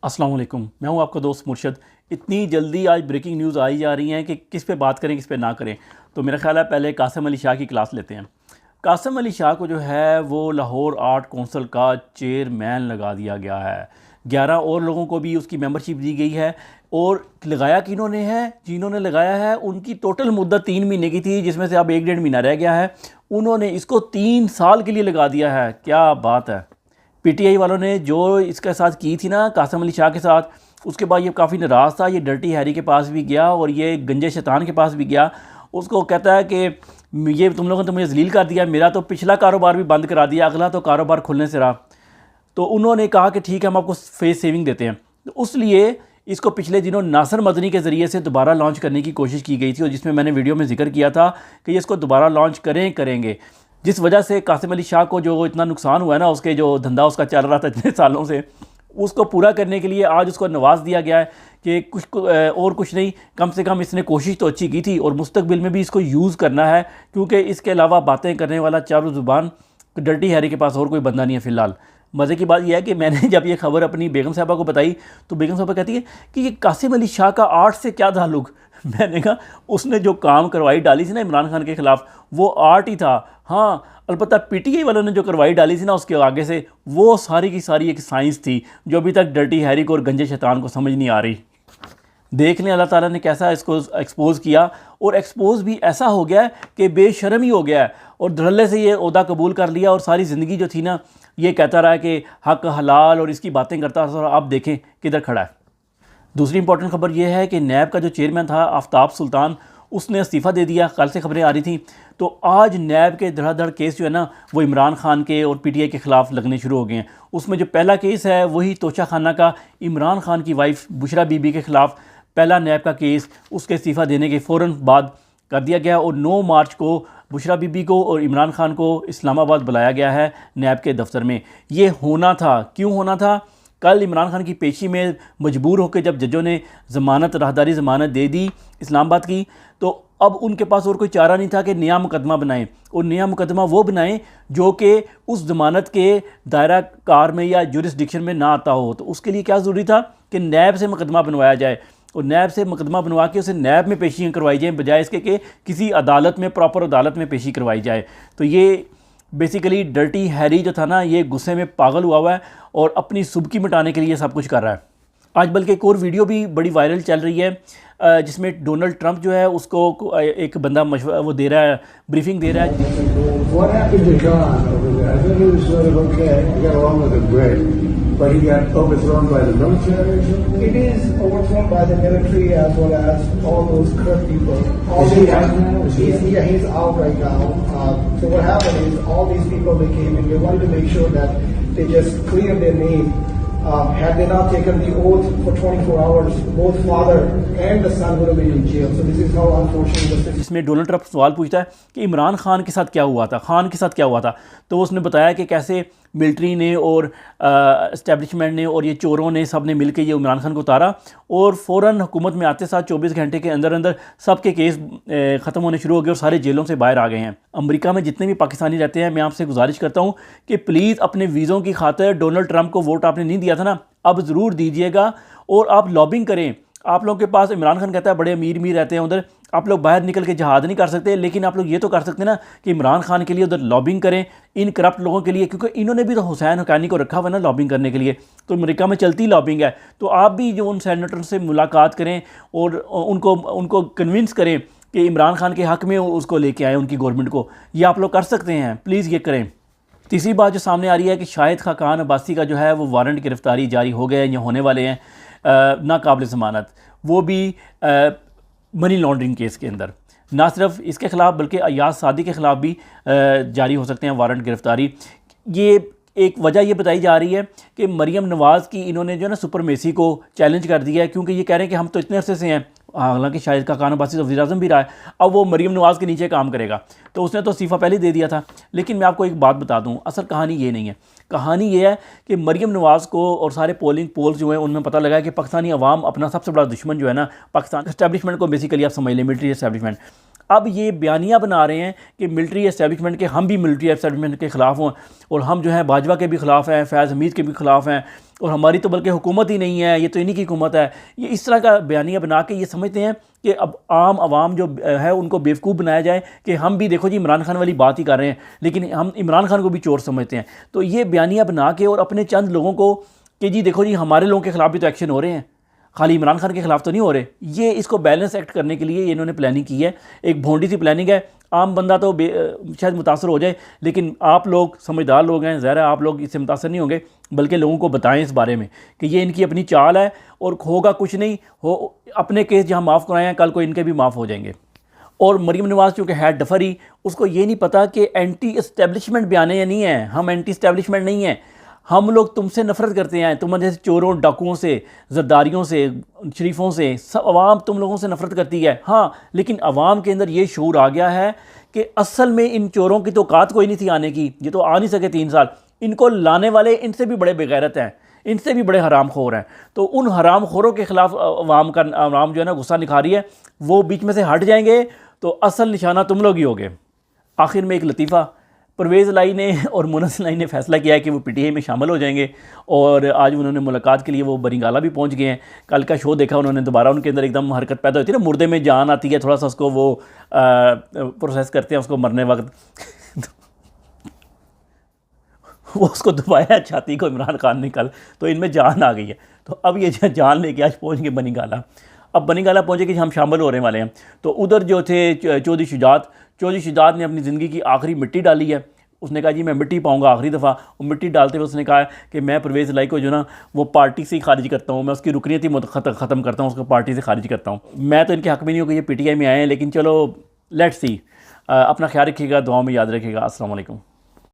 अस्सलाम वालेकुम, मैं हूं आपका दोस्त मुर्शद। इतनी जल्दी आज ब्रेकिंग न्यूज़ आई जा रही हैं कि किस पे बात करें किस पे ना करें। तो मेरा ख़्याल है पहले कासिम अली शाह की क्लास लेते हैं। कासिम अली शाह को जो है वो लाहौर आर्ट कौंसिल का चेयरमैन लगा दिया गया है। 11 और लोगों को भी उसकी मेंबरशिप दी गई है। और लगाया किन्होंने है, जिन्होंने लगाया है उनकी टोटल मुद्दत 3 महीने की थी, जिसमें से अब 1 डेढ़ महीना रह गया है। उन्होंने इसको 3 साल के लिए लगा दिया है। क्या बात है। पीटीआई वालों ने जो इसके साथ की थी ना कासिम अली शाह के साथ, उसके बाद ये काफ़ी नाराज़ था। ये डर्टी हैरी के पास भी गया और ये गंजे शैतान के पास भी गया। उसको कहता है कि ये तुम लोगों ने तो मुझे जलील कर दिया, मेरा तो पिछला कारोबार भी बंद करा दिया, अगला तो कारोबार खुलने से रहा। तो उन्होंने कहा कि ठीक है, हम आपको फेस सेविंग देते हैं। तो उसलिए इसको पिछले दिनों नासिर मदनी के ज़रिए से दोबारा लॉन्च करने की कोशिश की गई थी, और जिसमें मैंने वीडियो में जिक्र किया था कि ये इसको दोबारा लॉन्च करेंगे। जिस वजह से कासिम अली शाह को जो इतना नुकसान हुआ है ना, उसके जो धंधा उसका चल रहा था इतने सालों से, उसको पूरा करने के लिए आज उसको नवाज दिया गया है कि कुछ नहीं, कम से कम इसने कोशिश तो अच्छी की थी और मुस्तकबिल में भी इसको यूज़ करना है, क्योंकि इसके अलावा बातें करने वाला चारों ज़ुबान डर्टी हैरी के पास और कोई बंदा नहीं है फ़िलहाल। मज़े की बात यह है कि मैंने जब ये खबर अपनी बेगम साहबा को बताई तो बेगम साहबा कहती है कि ये कासिम अली शाह का आर्ट से क्या ताल्लुक। मैंने कहा उसने जो काम करवाई डाली थी ना इमरान खान के ख़िलाफ़, वो आर्ट ही था। हाँ, अलबत्ता पीटीआई वालों ने जो करवाई डाली थी ना उसके आगे से, वो सारी की सारी एक साइंस थी जो अभी तक डर्टी हैरी को और गंजे शैतान को समझ नहीं आ रही। देख लें अल्लाह ताला ने कैसा इसको एक्सपोज़ किया, और एक्सपोज़ भी ऐसा हो गया है कि बेशर्म ही हो गया है, और धड़ल्ले से ये ओहदा कबूल कर लिया। और सारी ज़िंदगी जो थी ना, ये कहता रहा कि हक हलाल और इसकी बातें करता था, और आप देखें किधर खड़ा है। दूसरी इंपॉर्टेंट खबर यह है कि नैब का जो चेयरमैन था आफ्ताब सुल्तान, उसने इस्तीफ़ा दे दिया। कल से खबरें आ रही थी। तो आज नैब के धड़ाधड़ केस जो है ना, वो इमरान खान के और पीटीआई के ख़िलाफ़ लगने शुरू हो गए हैं। उसमें जो पहला केस है वही तोशा खाना का, इमरान खान की वाइफ बुशरा बीबी के ख़िलाफ़ पहला नैब का केस, उसके इस्तीफ़ा देने के फ़ौरन बाद कर दिया गया। और 9 मार्च को बुशरा बीबी को और इमरान खान को इस्लामाबाद बुलाया गया है नैब के दफ्तर में। ये होना था, क्यों होना था? कल इमरान खान की पेशी में मजबूर होकर जब जजों ने ज़मानत, राहदारी ज़मानत दे दी इस्लामाबाद की, तो अब उनके पास और कोई चारा नहीं था कि नया मुकदमा बनाएं। और नया मुकदमा वो बनाएं जो कि उस ज़मानत के दायरा कार में या जुरिस्डिक्शन में ना आता हो। तो उसके लिए क्या ज़रूरी था कि नैब से मुकदमा बनवाया जाए, और नैब से मुकदमा बनवा के उसे नैब में पेशियाँ करवाई जाएँ, बजाय इसके कि किसी अदालत में, प्रॉपर अदालत में पेशी करवाई जाए। तो ये बेसिकली डर्टी हैरी जो था ना, ये गुस्से में पागल हुआ है और अपनी सुबकी मिटाने के लिए सब कुछ कर रहा है। आज बल्कि एक और वीडियो भी बड़ी वायरल चल रही है, जिसमें डोनाल्ड ट्रंप जो है उसको एक बंदा मशवरा वो दे रहा है, ब्रीफिंग दे रहा है। What happened to John over there? I thought he was sort of okay. I got along with him great. But he got overthrown by the military or something? It is overthrown by the military as well as all those Kurd people. Is he out now? Yeah, he's out right now. So what happened is all these people, they came in, they wanted to make sure that they just clear their name. Had they not taken the oath for 24 hours, both father and the son would have been in jail. So this is how unfortunate this is. इसमें Donald Trump सवाल पूछता है कि इमरान खान के साथ क्या हुआ था, खान के साथ क्या हुआ था। तो उसने बताया कि कैसे मिलिट्री ने और इस्टेब्लिशमेंट ने और ये चोरों ने सब ने मिलकर ये इमरान खान को उतारा, और फ़ौरन हुकूमत में आते साथ 24 घंटे के अंदर अंदर सबके केस ख़त्म होने शुरू हो गए और सारे जेलों से बाहर आ गए हैं। अमेरिका में जितने भी पाकिस्तानी रहते हैं, मैं आपसे गुजारिश करता हूँ कि प्लीज़ अपने वीज़ों की खातिर डोनाल्ड ट्रंप को वोट आपने नहीं दिया था ना, अब ज़रूर दीजिएगा, और आप लॉबिंग करें। आप लोगों के पास, इमरान खान कहता है बड़े अमीर अमीर रहते हैं उधर, आप लोग बाहर निकल के जहाद नहीं कर सकते, लेकिन आप लोग ये तो कर सकते हैं ना कि इमरान खान के लिए उधर लॉबिंग करें, इन करप्ट लोगों के लिए, क्योंकि इन्होंने भी तो हुसैन हक्कानी को रखा हुआ ना लॉबिंग करने के लिए। तो अमेरिका में चलती लॉबिंग है। तो आप भी जो उन सेनेटर से मुलाकात करें और उनको कन्विंस करें कि इमरान खान के हक़ में उसको लेके आएँ, उनकी गवर्नमेंट को। ये आप लोग कर सकते हैं, प्लीज़ ये करें। तीसरी बात जो सामने आ रही है कि शाहिद खाकान अब्बासी का जो है वो वारंट गिरफ्तारी जारी हो गए हैं या होने वाले हैं, नाकाबिल ज़मानत, वो भी मनी लॉन्ड्रिंग केस के अंदर। ना सिर्फ इसके ख़िलाफ़ बल्कि अयाज सादी के ख़िलाफ़ भी जारी हो सकते हैं वारंट गिरफ्तारी। ये एक वजह ये बताई जा रही है कि मरीम नवाज़ की इन्होंने जो है ना सुपरमेसी को चैलेंज कर दिया है, क्योंकि ये कह रहे हैं कि हम तो इतने अरसे से हैं, हालांकि शाहिद खाकान अब्बासी तो वज़ीर-ए-आज़म भी रहा है, अब वो मरीम नवाज़ के नीचे काम करेगा। तो उसने तो इस्तीफ़ा पहले दे दिया था। लेकिन मैं आपको एक बात बता दूं, असल कहानी ये नहीं है। कहानी ये है कि मरीम नवाज़ को और सारे पोल्स जो हैं उनमें पता लगा कि पाकिस्तानी अवाम अपना सबसे बड़ा दुश्मन जो है ना, पाकिस्तान इस्टेब्लिशमेंट को बेसिकली आप समझ लें, मिलिट्री इस्टेब्लिशमेंट, अब ये बयानियाँ बना रहे हैं कि मिलिट्री एस्टेब्लिशमेंट के, हम भी मिलिट्री एस्टेब्लिशमेंट के ख़िलाफ़ हों और हम जो है बाजवा के भी ख़िलाफ़ हैं, फैज़ हमीद के भी ख़िलाफ़ हैं और हमारी तो बल्कि हुकूमत ही नहीं है, ये तो इन्हीं की हुकूमत है। ये इस तरह का बयानिया बना के ये समझते हैं कि अब आम आवाम जो है उनको बेवकूफ़ बनाया जाए कि हम भी देखो जी इमरान खान वाली बात ही कर रहे हैं, लेकिन हम इमरान खान को भी चोर समझते हैं। तो ये बयानिया बना के और अपने चंद लोगों को कि जी देखो जी हमारे लोगों के ख़िलाफ़ भी तो एक्शन हो रहे हैं, खाली इमरान खान के ख़िलाफ़ तो नहीं हो रहे। ये इसको बैलेंस एक्ट करने के लिए ये इन्होंने प्लानिंग की है। एक भोंडी सी प्लानिंग है। आम बंदा तो शायद मुतासर हो जाए, लेकिन आप लोग समझदार लोग हैं, ज़ाहिर है आप लोग इससे मुतासर नहीं होंगे, बल्कि लोगों को बताएं इस बारे में कि ये इनकी अपनी चाल है और होगा कुछ नहीं हो। अपने केस जहाँ माफ़ कराए हैं, कल को इनके भी माफ़ हो जाएंगे। और मरीम नवाज़ चूँकि है डफरी, उसको ये नहीं पता कि एंटी इस्टेब्लिशमेंट बयाने या नहीं है। हम एंटी इस्टेब्लिशमेंट नहीं हैं, हम लोग तुमसे नफ़रत करते हैं, तुम जैसे चोरों, डाकुओं से, ज़रदारियों से, शरीफों से, सब आवाम तुम लोगों से नफ़रत करती है। हाँ, लेकिन आवाम के अंदर ये शऊर आ गया है कि असल में इन चोरों की तो औकात कोई नहीं थी आने की, ये तो आ नहीं सके 3 साल। इनको लाने वाले इनसे भी बड़े बेगैरत हैं, इनसे भी बड़े हराम खोर हैं। तो उन हराम खोरों के ख़िलाफ़ आवाम जो है ना गुस्सा निखा रही है, वो बीच में से हट जाएंगे तो असल निशाना तुम लोग ही होगे। आखिर में एक लतीफ़ा, परवेज़ लाई ने और मुनस लाई ने फैसला किया है कि वो पीटीआई में शामिल हो जाएंगे और आज उन्होंने मुलाकात के लिए वो बरिंगाला भी पहुंच गए हैं। कल का शो देखा उन्होंने, दोबारा उनके अंदर एकदम हरकत पैदा होती है ना, मुर्दे में जान आती है, थोड़ा सा उसको वो प्रोसेस करते हैं उसको मरने वक्त वो उसको दबाया छाती को इमरान खान ने कल, तो इनमें जान आ गई है। तो अब ये जान लेके आज पहुँच गए बनिगाला। अब बनिगाला पहुँचे कि हम शामिल होने वाले हैं। तो उधर जो थे चौधरी शुजात ने अपनी ज़िंदगी की आखिरी मिट्टी डाली है। उसने कहा जी मैं मिट्टी पाऊंगा आखिरी दफ़ा। और मिट्टी डालते हुए उसने कहा कि मैं परवेज़ लाई को जो ना वो पार्टी से ही खारिज करता हूँ, मैं उसकी रुकनीत ही ख़त्म करता हूँ, उसको पार्टी से खारिज करता हूँ। मैं तो इनके हक़ में नहीं हूँ कि ये पीटीआई में आए हैं, लेकिन चलो लेट्स सी। अपना ख्याल रखिएगा, दुआ में याद रखिएगा। अस्सलाम वालेकुम।